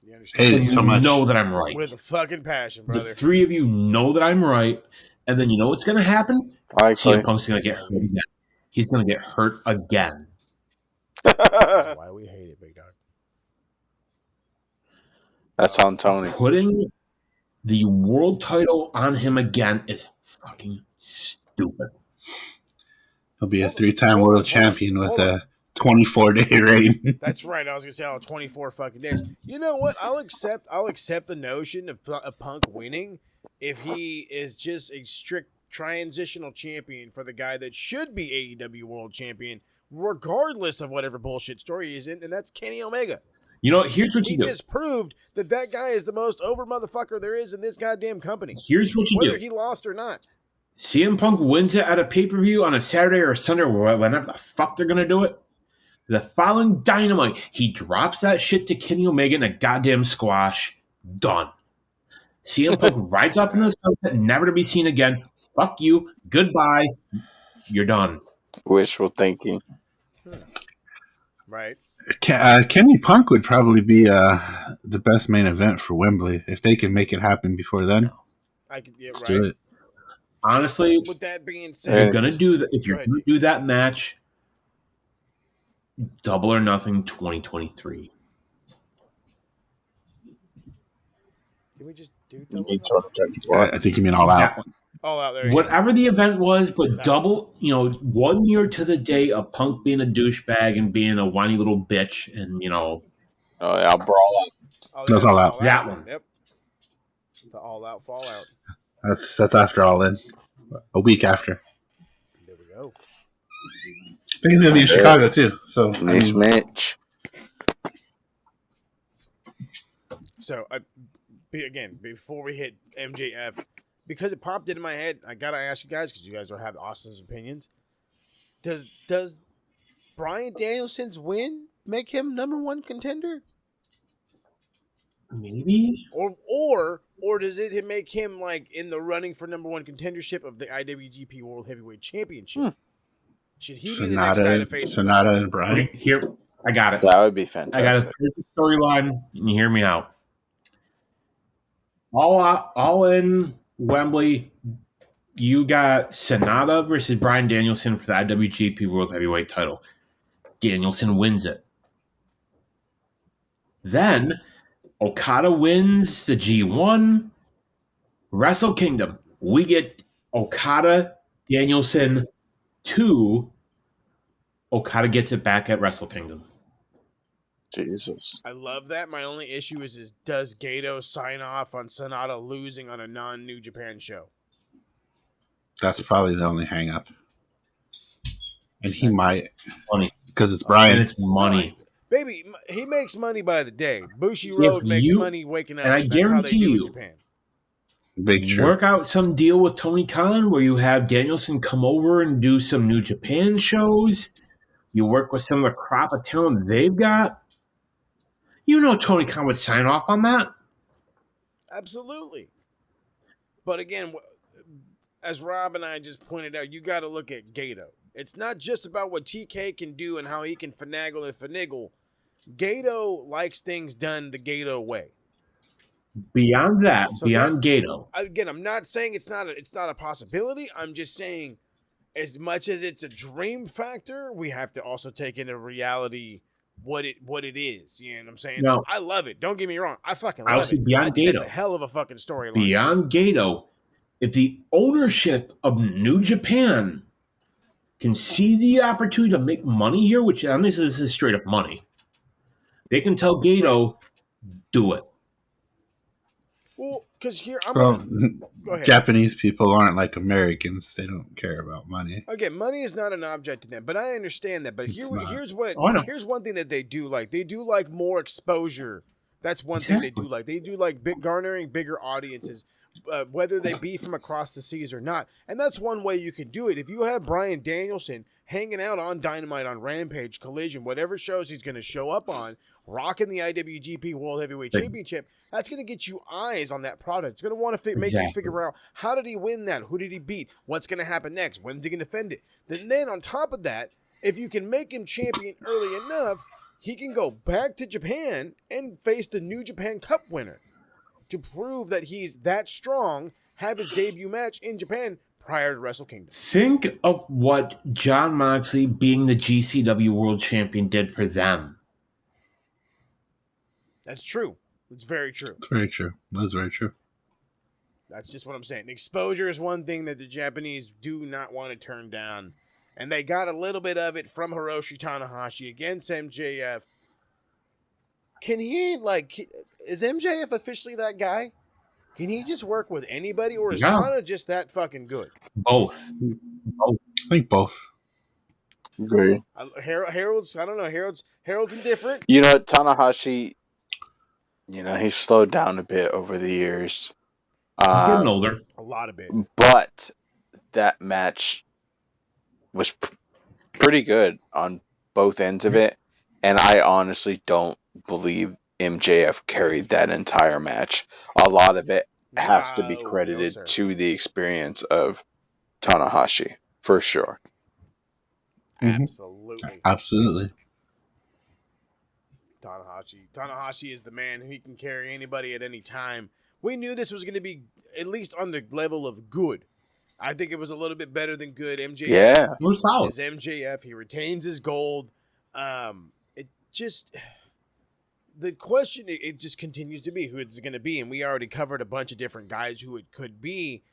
You understand? Hate it so much. You know that I'm right. With a fucking passion, brother. The 3 of you know that I'm right. And then you know what's going to happen? CM Punk's going to get hurt again. He's going to get hurt again. Why we hate it, big dog. That's on Tony. Putting the world title on him again is fucking stupid. He'll be a 3-time world champion with a 24-day reign. That's right. I was gonna say 24 fucking days. You know what? I'll accept the notion of Punk winning if he is just a strict transitional champion for the guy that should be AEW world champion, regardless of whatever bullshit story he's in, and that's Kenny Omega. You know, here's what you do. He just proved that guy is the most over motherfucker there is in this goddamn company. Here's what you do. Whether he lost or not. CM Punk wins it at a pay-per-view on a Saturday or a Sunday or whenever the fuck they're going to do it. The following Dynamite, he drops that shit to Kenny Omega in a goddamn squash. Done. CM Punk rides up into the sunset, never to be seen again. Fuck you. Goodbye. You're done. Wishful thinking. Right. Kenny Punk would probably be the best main event for Wembley if they can make it happen before then. No. Let's do it. Honestly, with that being said, if you're gonna do that match, Double or Nothing 2023. Can we just do You Double mean or Nothing? I think you mean All Out. All Out. There you Whatever the event was, but That Double, 1 year to the day of Punk being a douchebag and being a whiny little bitch, and Oh yeah, Brawl Out. Oh, That's All Out. That one. Yep. The All Out Fallout. That's after All In. A week after. There we go. I think it's gonna be in Chicago too. So Nice match. So, again, before we hit MJF, because it popped into my head, I gotta ask you guys because you guys have Austin's opinions. Does Bryan Danielson's win make him #1 contender, maybe, or does it make him like in the running for #1 contendership of the IWGP World Heavyweight Championship? Should he be the next guy to face Sonata and Bryan? okay, here I got it. That would be fantastic. I got a perfect storyline, and you hear me out. All in Wembley. You got Sonata versus Bryan Danielson for the IWGP World Heavyweight title. Danielson wins it. Then Okada wins the G1. Wrestle Kingdom. We get Okada, Danielson 2. Okada gets it back at Wrestle Kingdom. Jesus. I love that. My only issue is does Gato sign off on Sonata losing on a non-New Japan show? That's probably the only hang up. And he might. Money. Because it's Bryan. And it's money. Baby, he makes money by the day. Bushi Road makes money waking up. And I guarantee you, in Japan. Big true. Work out some deal with Tony Khan where you have Danielson come over and do some New Japan shows. You work with some of the crop of talent they've got. Tony Khan would sign off on that. Absolutely. But again, as Rob and I just pointed out, you got to look at Gato. It's not just about what TK can do and how he can finagle and finagle. Gato likes things done the Gato way. Beyond that, So beyond Gato. Again, I'm not saying it's not a possibility. I'm just saying, as much as it's a dream factor, we have to also take into reality what it is. You know what I'm saying? No. I love it. Don't get me wrong. I fucking love it. Beyond Gato. That's a hell of a fucking storyline. Beyond Gato, if the ownership of New Japan can see the opportunity to make money here, which this is straight up money, they can tell Gato, do it. Well, because here Well, go ahead. Japanese people aren't like Americans. They don't care about money. Again, money is not an object to them, but I understand that. But here's one thing that they do like. They do like more exposure. That's one thing they do like. They do like garnering bigger audiences, whether they be from across the seas or not. And that's one way you can do it. If you have Bryan Danielson hanging out on Dynamite, on Rampage, Collision, whatever shows he's going to show up on, rocking the IWGP World Heavyweight Championship, that's going to get you eyes on that product. It's going to want to make you figure out, how did he win that? Who did he beat? What's going to happen next? When's he going to defend it? Then on top of that, if you can make him champion early enough, he can go back to Japan and face the New Japan Cup winner to prove that he's that strong, have his debut match in Japan prior to Wrestle Kingdom. Think of what Jon Moxley being the GCW World Champion did for them. That's true. It's very true. It's very true. That's very true. That's just what I'm saying. Exposure is one thing that the Japanese do not want to turn down. And they got a little bit of it from Hiroshi Tanahashi against MJF. Is MJF officially that guy? Can he just work with anybody, or is Tana just that fucking good? Both. I think both. Agree. Harold's, I don't know, Harold's indifferent. Tanahashi, he's slowed down a bit over the years. He's getting older. A lot of it. But that match was pretty good on both ends of it. And I honestly don't believe MJF carried that entire match. A lot of it has to be credited to the experience of Tanahashi, for sure. Absolutely. Absolutely. Tanahashi is the man. He can carry anybody at any time. We knew this was going to be at least on the level of good. I think it was a little bit better than good. MJF is MJF. He retains his gold. It just... The question, it just continues to be who it's going to be. And we already covered a bunch of different guys who it could be.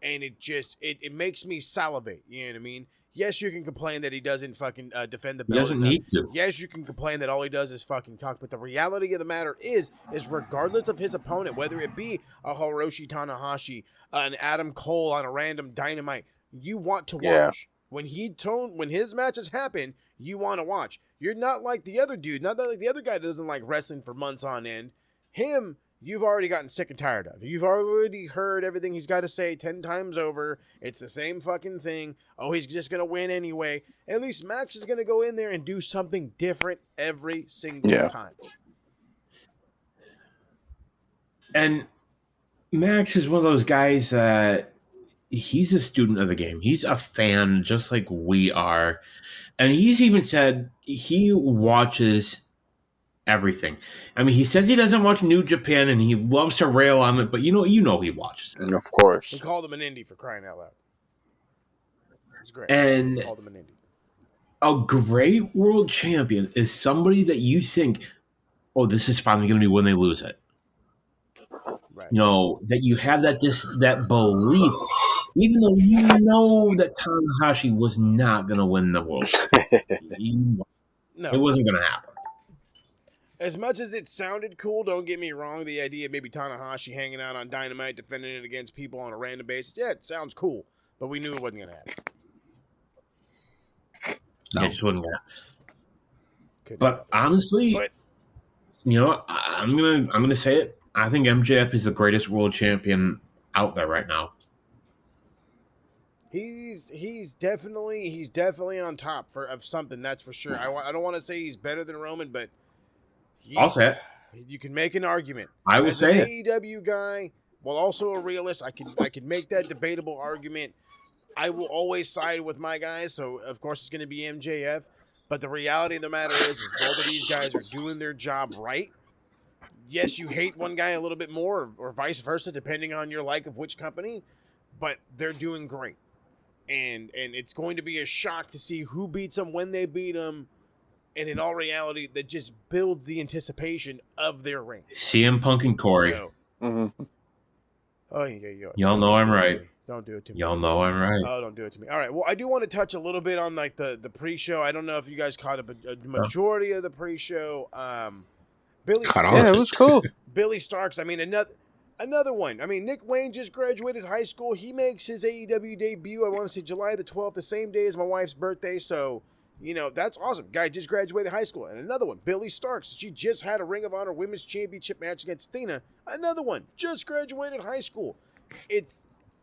And it makes me salivate. You know what I mean? Yes, you can complain that he doesn't fucking defend the belt. He doesn't need to. Yes, you can complain that all he does is fucking talk. But the reality of the matter is regardless of his opponent, whether it be a Hiroshi Tanahashi, an Adam Cole on a random Dynamite, you want to watch. Yeah. When his matches happen, you want to watch. You're not like the other dude, not like the other guy that doesn't like wrestling for months on end. Him, you've already gotten sick and tired of. You've already heard everything he's got to say 10 times over. It's the same fucking thing. Oh, he's just going to win anyway. At least Max is going to go in there and do something different every single time. And Max is one of those guys that he's a student of the game. He's a fan just like we are. And he's even said he watches everything. I mean, he says he doesn't watch New Japan and he loves to rail on it, but you know he watches it. And of course. We called him an indie for crying out loud. It's great. And we called him an indie. A great world champion is somebody that you think, oh, this is finally going to be when they lose it. Right. You know, that you have that belief, even though you know that Tanahashi was not going to win the world. No. It wasn't going to happen. As much as it sounded cool, don't get me wrong, the idea of maybe Tanahashi hanging out on Dynamite, defending it against people on a random basis, yeah, it sounds cool, but we knew it wasn't going to happen. No. It just wasn't going to happen. But honestly, you know, I'm gonna say it. I think MJF is the greatest world champion out there right now. He's definitely on top of something, that's for sure. I don't want to say he's better than Roman, but I'll say it. You can make an argument. I will say it. As an AEW guy, while also a realist, I can make that debatable argument. I will always side with my guys, so of course it's going to be MJF. But the reality of the matter is both of these guys are doing their job right. Yes, you hate one guy a little bit more, or vice versa, depending on your like of which company, but they're doing great. And it's going to be a shock to see who beats them, when they beat them, and in all reality, that just builds the anticipation of their reign. CM Punk and Corey. So, oh, yeah. Y'all know I'm right. Don't do it to me. Y'all know I'm right. Oh, don't do it to me. All right. Well, I do want to touch a little bit on like the pre-show. I don't know if you guys caught a majority of the pre-show. Billy Starks. Yeah, it was cool. Billy Starks. I mean, another one. I mean, Nick Wayne just graduated high school. He makes his AEW debut, I want to say July the 12th, the same day as my wife's birthday. So, you know, that's awesome. Guy just graduated high school. And another one, Billy Starks. She just had a Ring of Honor Women's Championship match against Athena. Another one, just graduated high school.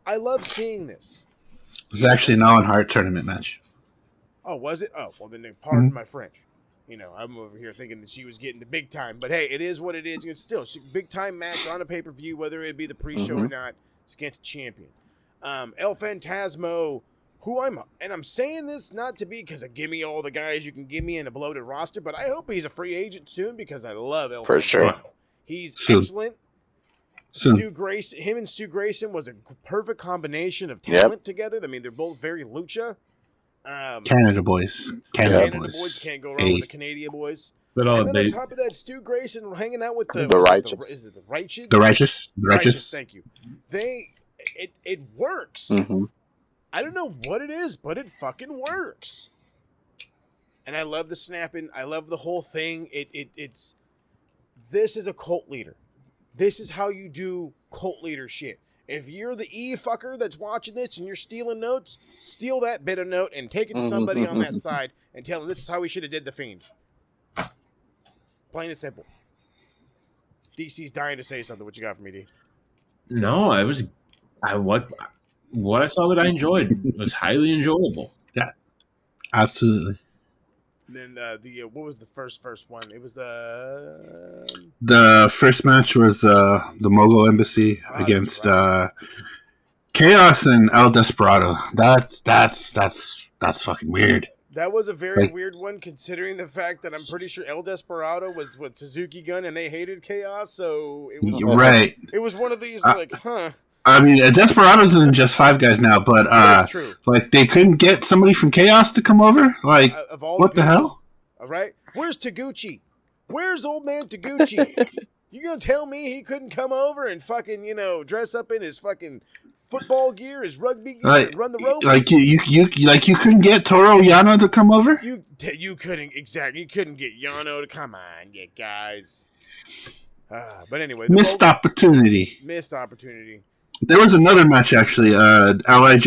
I love seeing this. It was actually an Owen Hart tournament match. Oh, was it? Oh, well, then pardon my French. You know, I'm over here thinking that she was getting the big time. But, hey, it is what it is. It's still a big-time match on a pay-per-view, whether it be the pre-show or not. It's against a champion. El Phantasmo, I'm saying this not to be because of give me all the guys you can give me in a bloated roster, but I hope he's a free agent soon because I love El Phantasmo. For sure. He's excellent. Soon. Him and Stu Grayson was a perfect combination of talent together. I mean, they're both very lucha. Canada boys. Canada boys. Can't go wrong with the Canadian boys. But and then on top of that, Stu Grayson hanging out with the Righteous. Is it the Righteous? The Righteous. The Righteous. Thank you. It works. I don't know what it is, but it fucking works. And I love the snapping. I love the whole thing. This is a cult leader. This is how you do cult leader shit. If you're the fucker that's watching this and you're stealing notes, steal that bit of note and take it to somebody on that side and tell them this is how we should have did the Fiend. Plain and simple. DC's dying to say something. What you got for me, D? No, what I saw that I enjoyed. It was highly enjoyable. Yeah, absolutely. And then what was the first one? It was the first match was the Mogul Embassy against Chaos and El Desperado. That's fucking weird. That was a very Like- weird one, considering the fact that I'm pretty sure El Desperado was with Suzuki Gun and they hated Chaos, so it was Right. It was one of these like, huh? I mean, Desperados isn't just Five Guys now, but That's true. like they couldn't get somebody from Chaos to come over. Like, Of all what the people, hell? All right, where's Taguchi? Where's old man Taguchi? You gonna tell me he couldn't come over and fucking dress up in his fucking football gear, his rugby gear, and run the ropes? Like you couldn't get Toro Yano to come over. You couldn't exactly. You couldn't get Yano to come on, you guys. But anyway, Missed opportunity. Missed opportunity. There was another match actually. Lij,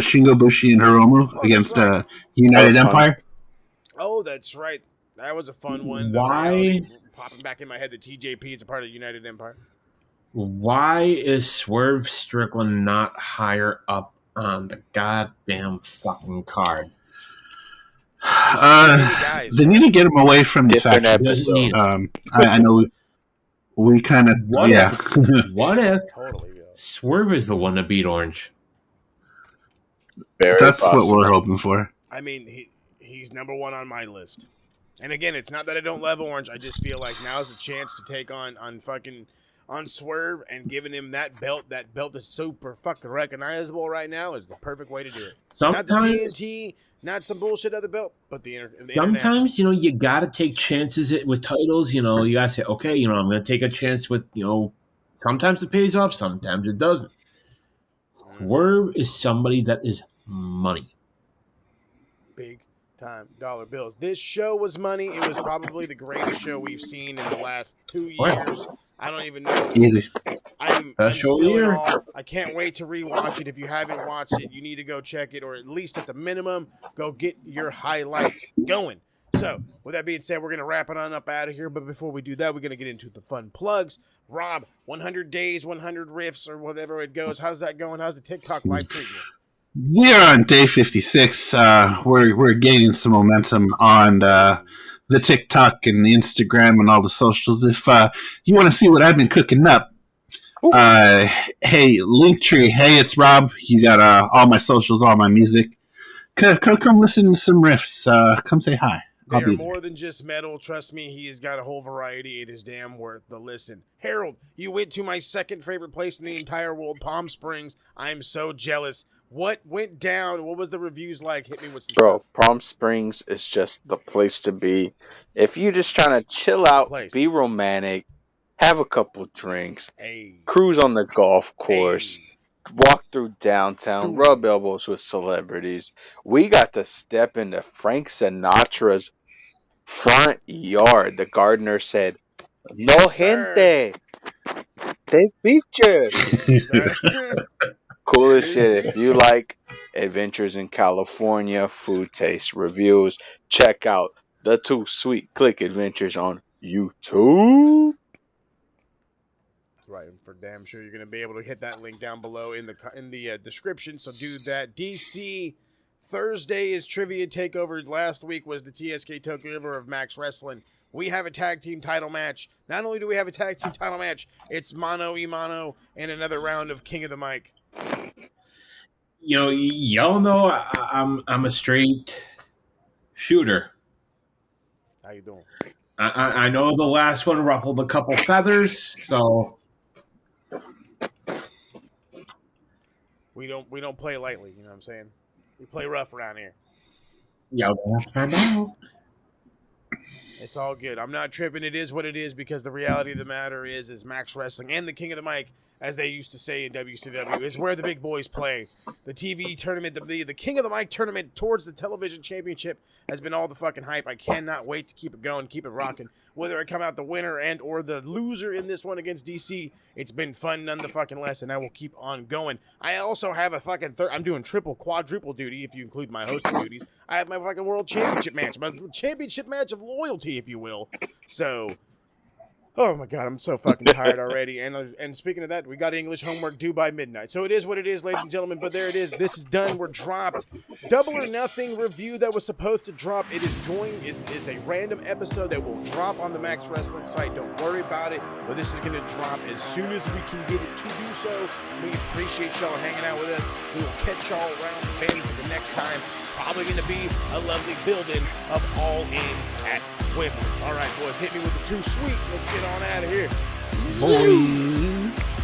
Shingo Bushi and Hiromu against United Empire. Oh, that's right. That was a fun one. Why? Popping back in my head, the TJP is a part of United Empire. Why is Swerve Strickland not higher up on the goddamn fucking card? They need to get him away from the Different factions. episode. I know we kind of What if Totally. Swerve is the one to beat Orange? That's what we're hoping for. I mean, he's number one on my list. And again, it's not that I don't love Orange. I just feel like now's a chance to take on Swerve, and giving him that belt. That belt is super fucking recognizable right now. Is the perfect way to do it. Sometimes, not the TNT, not some bullshit other belt, but the sometimes you got to take chances with titles. You got to say, okay, I'm going to take a chance with Sometimes it pays off, sometimes it doesn't. Swerve is somebody that is money. Big time dollar bills. This show was money. It was probably the greatest show we've seen in the last 2 years. I don't even know. Easy. I'm show still in here. awe. I can't wait to rewatch it. If you haven't watched it, you need to go check it, or at least at the minimum, go get your highlights going. So, with that being said, we're going to wrap it on up out of here. But before we do that, we're going to get into the fun plugs. Rob, 100 days, 100 riffs, or whatever it goes. How's that going? How's the TikTok live treatment? We are on day 56. We're gaining some momentum on the TikTok and the Instagram and all the socials. If you want to see what I've been cooking up, hey, Linktree. Hey, it's Rob. You got all my socials, all my music. Come listen to some riffs. Come say hi. They are more than just metal. Trust me, he has got a whole variety. It is damn worth the listen. Harold, you went to my second favorite place in the entire world, Palm Springs. I'm so jealous. What went down? What was the reviews like? Hit me with some Bro, stuff. Palm Springs is just the place to be. If you're just trying to chill out, be romantic, have a couple drinks, cruise on the golf course, walk through downtown, rub elbows with celebrities. We got to step into Frank Sinatra's front yard. The gardener said, "No gente, take pictures." Coolest shit. If you like adventures in California, food taste reviews, check out the Two Sweet Click Adventures on YouTube. That's right. And for damn sure, you're going to be able to hit that link down below in the description. So do that. DC Thursday is Trivia Takeover. Last week was the TSK Takeover of Max Wrestling. We have a tag team title match. Not only do we have a tag team title match, it's mano y mano and another round of King of the Mic. Y'all know I'm a straight shooter. How you doing? I know the last one ruffled a couple feathers, so we don't play lightly. You know what I'm saying? We play rough around here. Yeah, let's find out. It's all good. I'm not tripping. It is what it is, because the reality of the matter is Max Wrestling and the King of the Mic, as they used to say in WCW, is where the big boys play. The TV tournament, the King of the Mic tournament towards the television championship has been all the fucking hype. I cannot wait to keep it going, keep it rocking. Whether I come out the winner and or the loser in this one against DC, it's been fun none the fucking less, and I will keep on going. I also have a fucking I'm doing triple, quadruple duty if you include my hosting duties. I have my fucking world championship match, my championship match of loyalty, if you will. So, Oh my god, I'm so fucking tired already. And speaking of that, we got English homework due by midnight. So it is what it is, ladies and gentlemen. But there it is. This is done. We're dropped. Double or Nothing review that was supposed to drop. It is a random episode that will drop on the Max Wrestling site. Don't worry about it. But this is gonna drop as soon as we can get it to do so. We appreciate y'all hanging out with us. We will catch y'all around the bend for the next time. Probably gonna be a lovely building of All In at Wembley. All right, boys, hit me with the too sweet. Let's get on out of here. Boys.